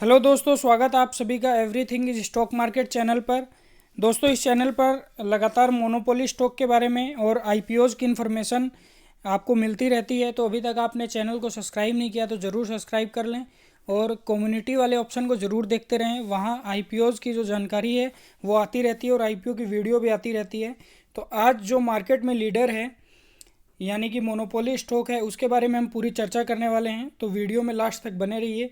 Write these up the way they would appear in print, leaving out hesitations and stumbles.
Hello दोस्तों, स्वागत है आप सभी का everything is stock market channel पर। दोस्तों, इस चैनल पर लगातार मोनोपोली स्टॉक के बारे में और आईपीओज़ की इन्फॉर्मेशन आपको मिलती रहती है। तो अभी तक आपने चैनल को सब्सक्राइब नहीं किया तो ज़रूर सब्सक्राइब कर लें और कम्युनिटी वाले ऑप्शन को ज़रूर देखते रहें। वहाँ आईपीओज़ की जो जानकारी है वो आती रहती है और आईपीओ की वीडियो भी आती रहती है। तो आज जो मार्केट में लीडर है यानी कि मोनोपोली स्टॉक है, उसके बारे में हम पूरी चर्चा करने वाले हैं। तो वीडियो में लास्ट तक बने रहिए।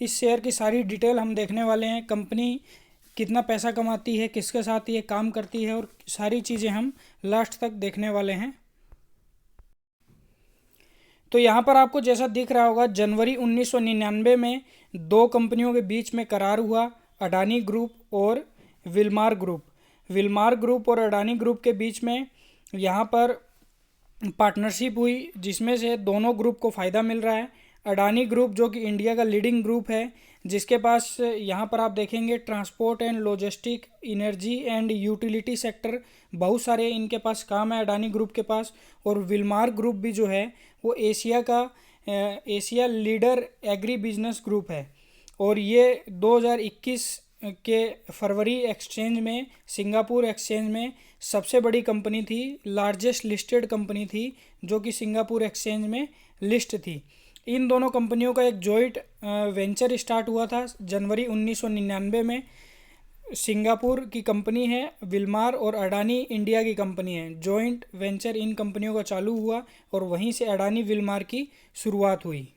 इस शेयर की सारी डिटेल हम देखने वाले हैं। कंपनी कितना पैसा कमाती है, किसके साथ ये काम करती है, और सारी चीज़ें हम लास्ट तक देखने वाले हैं। तो यहाँ पर आपको जैसा दिख रहा होगा, जनवरी 1999 में दो कंपनियों के बीच में करार हुआ, अडानी ग्रुप और विलमार ग्रुप। विलमार ग्रुप और अडानी ग्रुप के बीच में यहाँ पर पार्टनरशिप हुई, जिसमें से दोनों ग्रुप को फ़ायदा मिल रहा है। अडानी ग्रुप जो कि इंडिया का लीडिंग ग्रुप है, जिसके पास यहाँ पर आप देखेंगे transport and logistic, energy and utility sector, बहुत सारे इनके पास काम है अडानी ग्रुप के पास। और विलमार ग्रुप भी जो है वो Asia leader agri business group है। और ये 2021 के फरवरी एक्सचेंज में, सिंगापुर एक्सचेंज में सबसे बड़ी कंपनी थी, लार्जेस्ट लिस्टेड कंपनी थी जो कि सिंगापुर एक्सचेंज में लिस्ट थी। इन दोनों कंपनियों का एक जॉइंट वेंचर स्टार्ट हुआ था जनवरी 1999 में। सिंगापुर की कंपनी है विलमार और अडानी इंडिया की कंपनी है। जॉइंट वेंचर इन कंपनियों का चालू हुआ और वहीं से अडानी विलमार की शुरुआत हुई।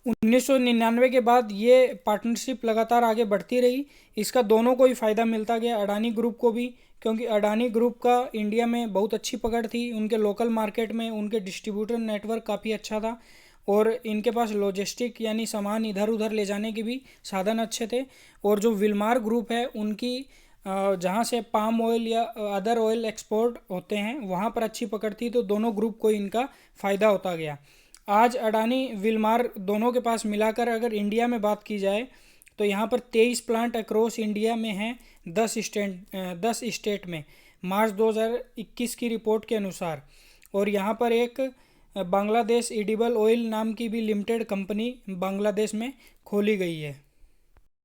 1999 के बाद ये पार्टनरशिप लगातार आगे बढ़ती रही। इसका दोनों को ही फ़ायदा मिलता गया, अडानी ग्रुप को भी, क्योंकि अडानी ग्रुप का इंडिया में बहुत अच्छी पकड़ थी। उनके लोकल मार्केट में उनके डिस्ट्रीब्यूटर नेटवर्क काफ़ी अच्छा था और इनके पास लॉजिस्टिक यानी सामान इधर उधर ले जाने के भी साधन अच्छे थे। और जो विलमार ग्रुप है उनकी जहाँ से पाम ऑयल या अदर ऑयल एक्सपोर्ट होते हैं वहाँ पर अच्छी पकड़ थी, तो दोनों ग्रुप को इनका फ़ायदा होता गया। आज अडानी विलमार दोनों के पास मिलाकर अगर इंडिया में बात की जाए तो यहाँ पर 23 प्लांट अक्रॉस इंडिया में हैं, 10 स्टेट में, मार्च 2021 की रिपोर्ट के अनुसार। और यहाँ पर एक बांग्लादेश एडिबल ऑयल नाम की भी लिमिटेड कंपनी बांग्लादेश में खोली गई है।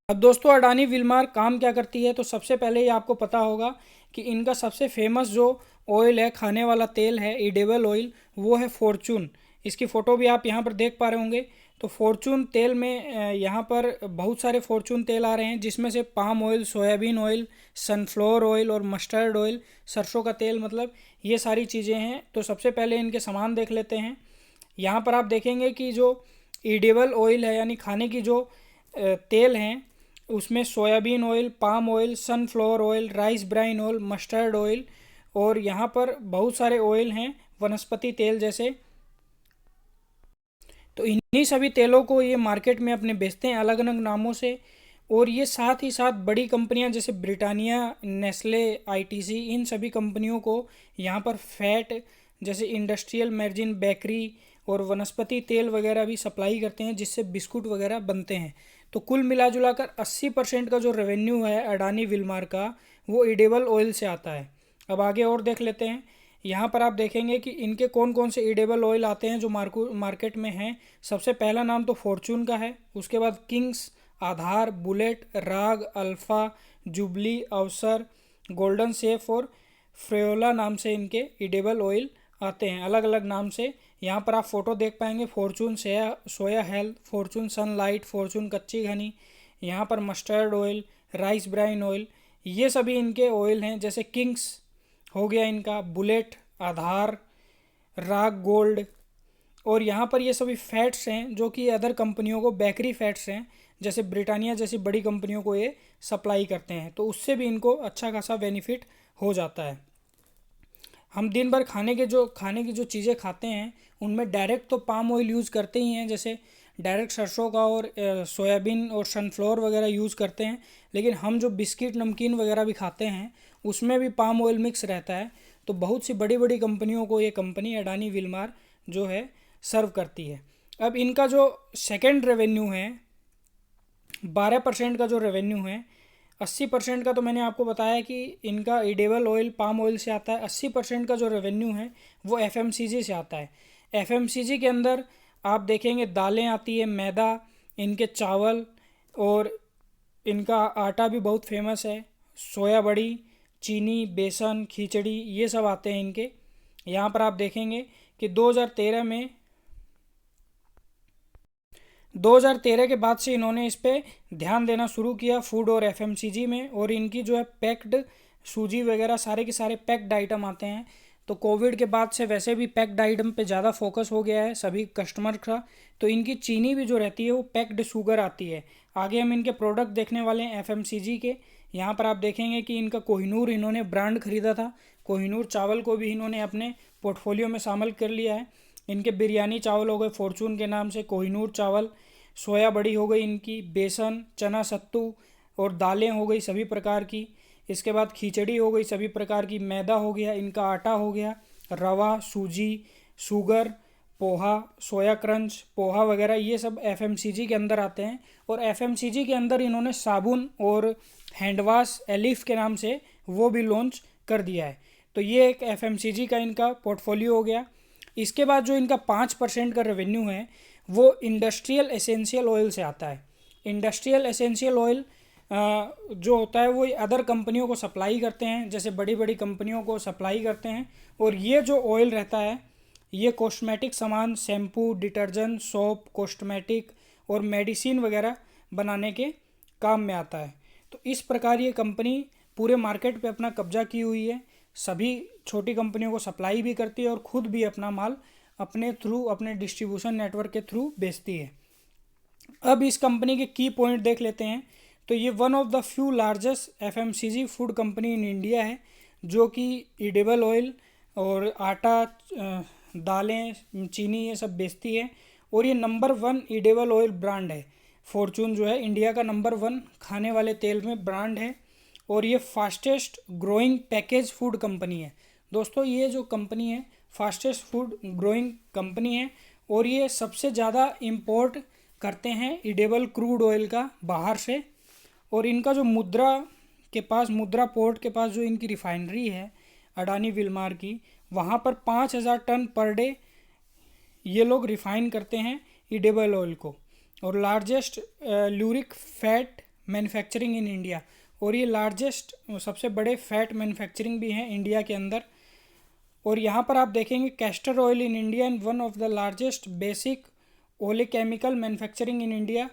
अब दोस्तों, अडानी विलमार काम क्या करती है, तो सबसे पहले ही आपको पता होगा कि इनका सबसे फेमस जो ऑयल है, खाने वाला तेल है, एडिबल ऑयल, वो है फॉर्चून। इसकी फ़ोटो भी आप यहाँ पर देख पा रहे होंगे। तो फॉर्चून तेल में यहाँ पर बहुत सारे फॉर्चून तेल आ रहे हैं, जिसमें से palm oil, soybean oil, sunflower oil और मस्टर्ड ऑयल, सरसों का तेल, मतलब ये सारी चीज़ें हैं। तो सबसे पहले इनके सामान देख लेते हैं। यहाँ पर आप देखेंगे कि जो एडिबल ऑयल है यानी खाने की जो तेल हैं, उसमें soybean oil, palm oil, sunflower oil, rice bran oil, mustard oil और यहाँ पर बहुत सारे ऑयल हैं वनस्पति तेल जैसे। तो इन्हीं सभी तेलों को ये मार्केट में अपने बेचते हैं अलग अलग नामों से। और ये साथ ही साथ बड़ी कंपनियां जैसे ब्रिटानिया, नेस्ले, आईटीसी, इन सभी कंपनियों को यहाँ पर फैट जैसे इंडस्ट्रियल मार्जिन, बेकरी और वनस्पति तेल वगैरह भी सप्लाई करते हैं, जिससे बिस्कुट वगैरह बनते हैं। तो कुल मिला जुला कर 80% का जो रेवेन्यू है अडानी विलमार का, वो एडिबल ऑयल से आता है। अब आगे और देख लेते हैं। यहाँ पर आप देखेंगे कि इनके कौन कौन से एडिबल ऑयल आते हैं जो मार्केट में हैं। सबसे पहला नाम तो फॉर्चून का है, उसके बाद किंग्स, आधार, बुलेट, राग, अल्फ़ा, जुबली, अवसर, गोल्डन सेफ और फ्रेयोला नाम से इनके एडिबल ऑयल आते हैं अलग अलग नाम से। यहाँ पर आप फ़ोटो देख पाएंगे, Fortune Soya Health, Fortune Sunlite, Fortune Kachi Ghani, यहाँ पर mustard oil, rice bran oil, ये सभी इनके ऑयल हैं। जैसे किंग्स हो गया इनका, बुलेट, आधार, राग गोल्ड, और यहाँ पर ये सभी फैट्स हैं जो कि अदर कंपनियों को, बेकरी फैट्स हैं, जैसे ब्रिटानिया जैसी बड़ी कंपनियों को ये सप्लाई करते हैं। तो उससे भी इनको अच्छा खासा बेनिफिट हो जाता है। हम दिन भर खाने की जो चीज़ें खाते हैं उनमें डायरेक्ट तो पाम ऑयल यूज़ करते ही हैं, जैसे डायरेक्ट सरसों का और सोयाबीन और सनफ्लावर वगैरह यूज़ करते हैं। लेकिन हम जो बिस्किट, नमकीन वगैरह भी खाते हैं उसमें भी पाम ऑयल मिक्स रहता है। तो बहुत सी बड़ी बड़ी कंपनियों को ये कंपनी अडानी विलमार जो है सर्व करती है। अब इनका जो सेकेंड रेवेन्यू है, 12% का जो रेवेन्यू है, 80% का तो मैंने आपको बताया कि इनका एडिबल ऑयल, पाम ऑयल से आता है। 80% का जो रेवेन्यू है वो एफएमसीजी से आता है। एफएमसीजी के अंदर आप देखेंगे दालें आती है, मैदा, इनके चावल और इनका आटा भी बहुत फेमस है। सोया बड़ी, चीनी, बेसन, खिचड़ी, ये सब आते हैं इनके। यहाँ पर आप देखेंगे कि 2013 के बाद से इन्होंने इस पे ध्यान देना शुरू किया फूड और एफएमसीजी में। और इनकी जो है पैक्ड सूजी वगैरह सारे के सारे पैक्ड आइटम आते हैं। तो कोविड के बाद से वैसे भी पैक्ड आइटम पे ज़्यादा फोकस हो गया है सभी कस्टमर का। तो इनकी चीनी भी जो रहती है वो पैक्ड शुगर आती है। आगे हम इनके प्रोडक्ट देखने वाले हैं एफएमसीजी के। यहाँ पर आप देखेंगे कि इनका कोहिनूर इन्होंने ब्रांड खरीदा था। कोहिनूर चावल को भी इन्होंने अपने पोर्टफोलियो में शामिल कर लिया है। इनके बिरयानी चावल हो गए फॉर्चून के नाम से, कोहिनूर चावल, सोया बड़ी हो गई इनकी, बेसन, चना सत्तू और दालें हो गई सभी प्रकार की। इसके बाद खिचड़ी हो गई सभी प्रकार की, मैदा हो गया, इनका आटा हो गया, रवा, सूजी, शुगर, पोहा, सोया क्रंच, पोहा वगैरह, ये सब एफएमसीजी के अंदर आते हैं। और एफएमसीजी के अंदर इन्होंने साबुन और हैंडवाश एलिफ के नाम से वो भी लॉन्च कर दिया है। तो ये एक एफएमसीजी का इनका पोर्टफोलियो हो गया। इसके बाद जो इनका 5% का रेवेन्यू है वो इंडस्ट्रियल एसेंशियल ऑयल से आता है। इंडस्ट्रियल एसेंशियल ऑयल जो होता है वो अदर कंपनियों को सप्लाई करते हैं, जैसे बड़ी बड़ी कंपनियों को सप्लाई करते हैं। और ये जो ऑयल रहता है ये कॉस्मेटिक सामान, शैम्पू, डिटर्जेंट, सोप, कॉस्मेटिक और मेडिसिन वगैरह बनाने के काम में आता है। तो इस प्रकार ये कंपनी पूरे मार्केट पे अपना कब्जा की हुई है। सभी छोटी कंपनियों को सप्लाई भी करती है और ख़ुद भी अपना माल अपने थ्रू, अपने डिस्ट्रीब्यूशन नेटवर्क के थ्रू बेचती है। अब इस कंपनी के की पॉइंट देख लेते हैं। तो ये one of the few largest FMCG food company in India है जो कि एडिबल ऑयल और आटा, दालें, चीनी ये सब बेचती है। और ये नंबर 1 एडिबल ऑयल ब्रांड है। फॉर्चून जो है इंडिया का नंबर 1 खाने वाले तेल में ब्रांड है। और ये fastest growing package food company है। दोस्तों ये जो कंपनी है फास्टेस्ट फूड ग्रोइंग कंपनी है और ये सबसे ज़्यादा इंपोर्ट करते हैं एडिबल क्रूड ऑयल का बाहर से। और इनका जो मुद्रा पोर्ट के पास जो इनकी रिफाइनरी है अडानी विलमार की, वहाँ पर 5,000 टन पर डे ये लोग रिफाइन करते हैं एडिबल ऑयल को। और largest lauric fat manufacturing in India, और ये लार्जेस्ट सबसे बड़े फैट मैन्युफैक्चरिंग भी हैं इंडिया के अंदर। और यहाँ पर आप देखेंगे castor oil in India and one of the largest basic oleochemical manufacturing in India.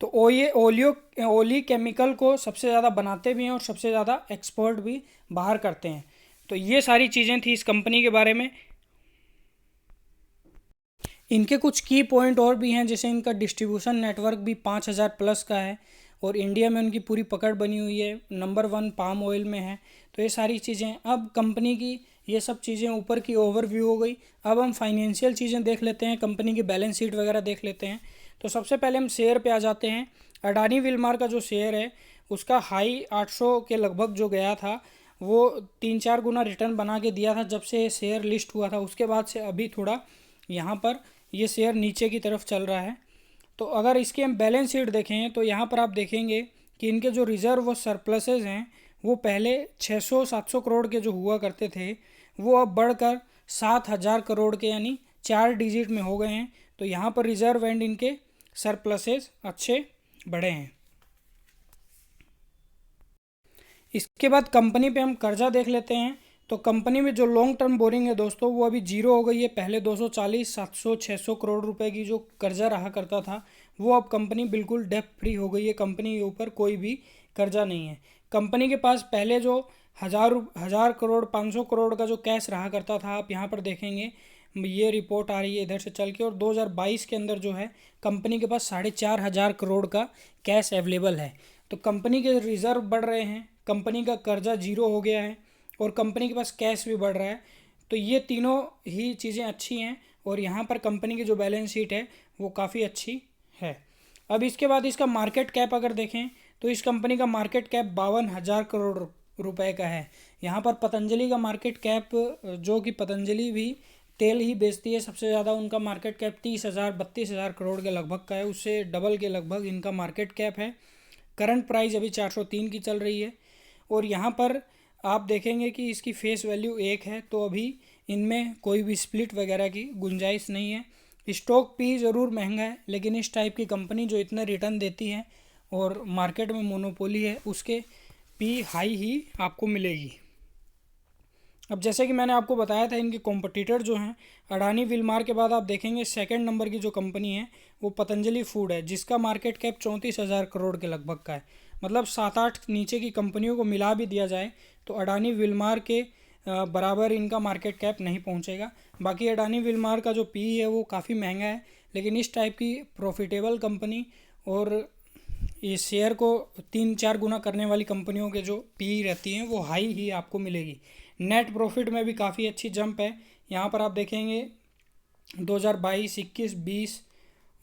तो ये ओली केमिकल को सबसे ज़्यादा बनाते भी हैं और सबसे ज़्यादा एक्सपोर्ट भी बाहर करते हैं। तो ये सारी चीज़ें थी इस कंपनी के बारे में। इनके कुछ की पॉइंट और भी हैं, जैसे इनका डिस्ट्रीब्यूशन नेटवर्क भी 5,000 प्लस का है और इंडिया में उनकी पूरी पकड़ बनी हुई है, नंबर 1 पाम ऑयल में है। तो ये सारी चीज़ें, अब कंपनी की ये सब चीज़ें ऊपर की ओवरव्यू हो गई। अब हम फाइनेंशियल चीज़ें देख लेते हैं, कंपनी की बैलेंस शीट वगैरह देख लेते हैं। तो सबसे पहले हम शेयर पे आ जाते हैं। अडानी विलमार का जो शेयर है उसका हाई 800 के लगभग जो गया था, वो 3-4 गुना रिटर्न बना के दिया था जब से शेयर लिस्ट हुआ था। उसके बाद से अभी थोड़ा यहाँ पर ये शेयर नीचे की तरफ चल रहा है। तो अगर इसकी हम बैलेंस शीट देखें तो यहाँ पर आप देखेंगे कि इनके जो रिज़र्व व सरप्लसेस हैं वो पहले 600-700 करोड़ के जो हुआ करते थे वो अब बढ़कर 7,000 करोड़ के यानी 4 डिजिट में हो गए हैं। तो यहाँ पर रिज़र्व एंड इनके सरप्लसेस अच्छे बढ़े हैं। इसके बाद कंपनी पे हम कर्जा देख लेते हैं। तो कंपनी में जो लॉन्ग टर्म बोरिंग है दोस्तों वो अभी 0 हो गई है। पहले 240, 700, 600 करोड़ रुपए की जो कर्जा रहा करता था वो अब कंपनी बिल्कुल डेब्ट फ्री हो गई है। कंपनी के ऊपर कोई भी कर्जा नहीं है। कंपनी के पास पहले जो हज़ार करोड़, 500 करोड़ का जो कैश रहा करता था, आप यहाँ पर देखेंगे ये रिपोर्ट आ रही है इधर से चल के, और 2022 के अंदर जो है कंपनी के पास 4,500 करोड़ का कैश अवेलेबल है। तो कंपनी के रिज़र्व बढ़ रहे हैं, कंपनी का कर्जा 0 हो गया है और कंपनी के पास कैश भी बढ़ रहा है। तो ये तीनों ही चीज़ें अच्छी हैं और यहाँ पर कंपनी की जो बैलेंस शीट है वो काफ़ी अच्छी है। अब इसके बाद इसका मार्केट कैप अगर देखें तो इस कंपनी का मार्केट कैप 52,000 करोड़ रुपए का है। यहाँ पर पतंजलि का मार्केट कैप, जो कि पतंजलि भी तेल ही बेचती है, सबसे ज़्यादा उनका मार्केट कैप 30,000 32,000 करोड़ के लगभग का है। उससे डबल के लगभग इनका मार्केट कैप है। करंट प्राइस अभी 403 की चल रही है। और यहाँ पर आप देखेंगे कि इसकी फेस वैल्यू 1 है, तो अभी इनमें कोई भी स्प्लिट वगैरह की गुंजाइश नहीं है। स्टॉक पी ज़रूर महंगा है, लेकिन इस टाइप की कंपनी जो इतना रिटर्न देती है और मार्केट में मोनोपोली है, उसके पी हाई ही आपको मिलेगी। अब जैसे कि मैंने आपको बताया था, इनके कॉम्पिटिटर जो हैं, अडानी विलमार के बाद आप देखेंगे सेकंड नंबर की जो कंपनी है वो पतंजलि फूड है, जिसका मार्केट कैप 34,000 करोड़ के लगभग का है। मतलब 7-8 नीचे की कंपनियों को मिला भी दिया जाए तो अडानी विलमार के बराबर इनका मार्केट कैप नहीं पहुंचेगा। बाकी अडानी विलमार का जो पी है वो काफ़ी महंगा है, लेकिन इस टाइप की प्रॉफिटेबल कंपनी और ये शेयर को 3-4 गुना करने वाली कंपनियों के जो पी रहती हैं वो हाई ही आपको मिलेगी। नेट प्रॉफिट में भी काफ़ी अच्छी जंप है। यहाँ पर आप देखेंगे 2022, 21, 20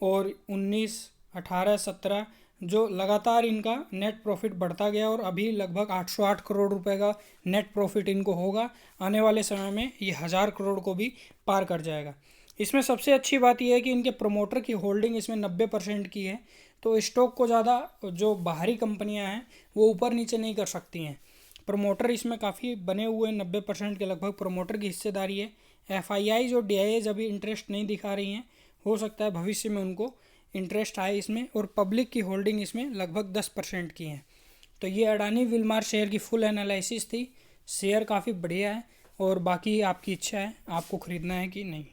और 19, 18, 17 जो लगातार इनका नेट प्रॉफिट बढ़ता गया और अभी लगभग 808 करोड़ रुपए का नेट प्रॉफिट इनको होगा। आने वाले समय में ये 1000 करोड़ को भी पार कर जाएगा। इसमें सबसे अच्छी बात यह है कि इनके प्रमोटर की होल्डिंग इसमें 90% की है, तो स्टॉक को ज़्यादा जो बाहरी कंपनियां हैं वो ऊपर नीचे नहीं कर सकती हैं। प्रमोटर इसमें काफ़ी बने हुए हैं, 90% के लगभग प्रमोटर की हिस्सेदारी है। एफआईआई और डीआईएज अभी इंटरेस्ट नहीं दिखा रही हैं, हो सकता है भविष्य में उनको इंटरेस्ट आए इसमें। और पब्लिक की होल्डिंग इसमें लगभग 10% की है। तो ये अडानी विलमार शेयर की फुल एनालिसिस थी। शेयर काफ़ी बढ़िया है और बाकी आपकी इच्छा है आपको ख़रीदना है कि नहीं।